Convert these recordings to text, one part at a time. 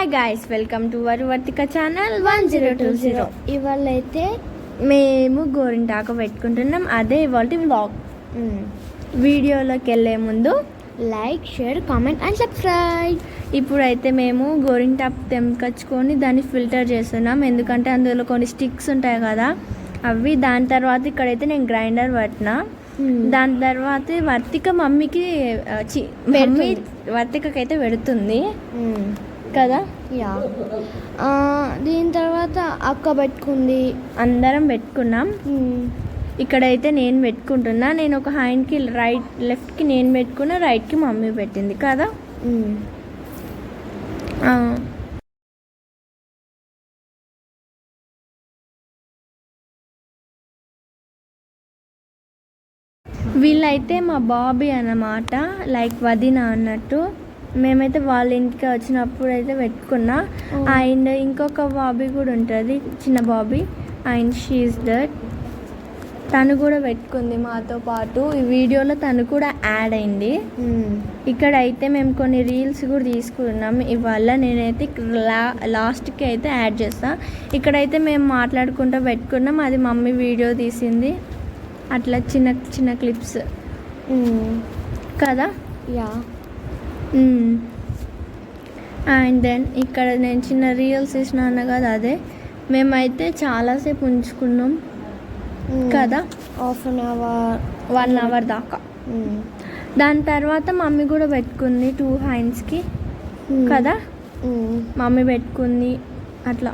Hi guys, welcome to Vartika channel 1020. ఇవాళ అయితే మేము గోరింటాకు పెట్టుకుంటున్నాం. అదే ఇవాళ వ్లాగ్. వీడియోలోకి వెళ్ళే ముందు like, share, comment and subscribe. ఇప్పుడైతే మేము గోరింటాకు తెంపుకొచ్చుకొని దాన్ని ఫిల్టర్ చేస్తున్నాం, ఎందుకంటే అందులో కొన్ని స్టిక్స్ ఉంటాయి కదా అవి. దాని తర్వాత ఇక్కడైతే నేను గ్రైండర్ పట్టిన. దాని తర్వాత వర్తిక మమ్మీకి మమ్మీ వర్తికైతే పెడుతుంది కదా. యా, దీని తర్వాత అక్క పెట్టుకుంది, అందరం పెట్టుకున్నాం. ఇక్కడైతే నేను పెట్టుకుంటున్నా. నేను ఒక హ్యాండ్కి లెఫ్ట్కి నేను పెట్టుకున్నా, రైట్కి మమ్మీ పెట్టింది కదా. వీళ్ళైతే మా బాబీ అన్నమాట, లైక్ వదిన అన్నట్టు. మేమైతే వాళ్ళ ఇంటికి వచ్చినప్పుడు అయితే పెట్టుకున్నా. అండ్ ఇంకొక బాబీ కూడా ఉంటుంది, చిన్న బాబీ, అండ్ షీఈస్ దట్. తను కూడా పెట్టుకుంది మాతో పాటు. ఈ వీడియోలో తను కూడా యాడ్ అయింది. ఇక్కడ అయితే మేము కొన్ని రీల్స్ కూడా తీసుకున్నాం ఇవాళ. నేనైతే లాస్ట్కి అయితే యాడ్ చేస్తాను. ఇక్కడైతే మేము మాట్లాడుకుంటూ పెట్టుకున్నాం. అది మమ్మీ వీడియో తీసింది. అట్లా చిన్న చిన్న క్లిప్స్ కదా. యా, అండ్ దెన్ ఇక్కడ నేను చిన్న రీల్స్ తీసినాను కదా, అదే మేమైతే చాలాసేపు ఉంచుకున్నాం కదా, హాఫ్ అన్ అవర్ 1 అవర్ దాకా. దాని తర్వాత మమ్మీ కూడా పెట్టుకుంది 2 హ్యాండ్స్కి కదా. మమ్మీ పెట్టుకుంది అట్లా.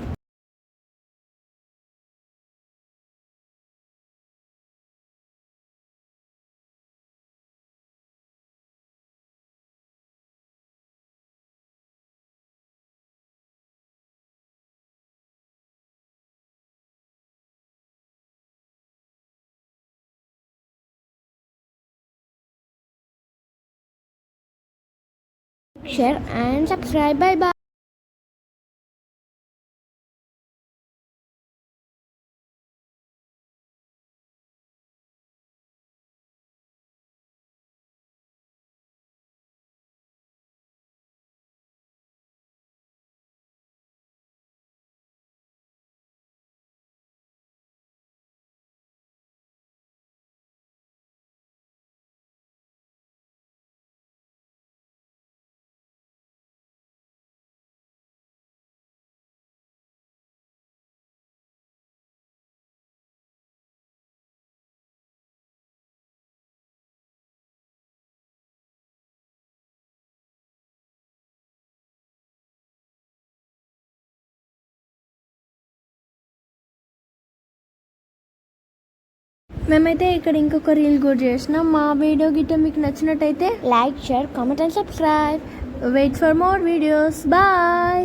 Share and subscribe. Bye bye. మేమైతే ఇక్కడ ఇంకొక రీల్ కూడా చేసినాం. మా వీడియో గిట్ట మీకు నచ్చినట్టయితే like, share, comment and subscribe. Wait for more videos. Bye.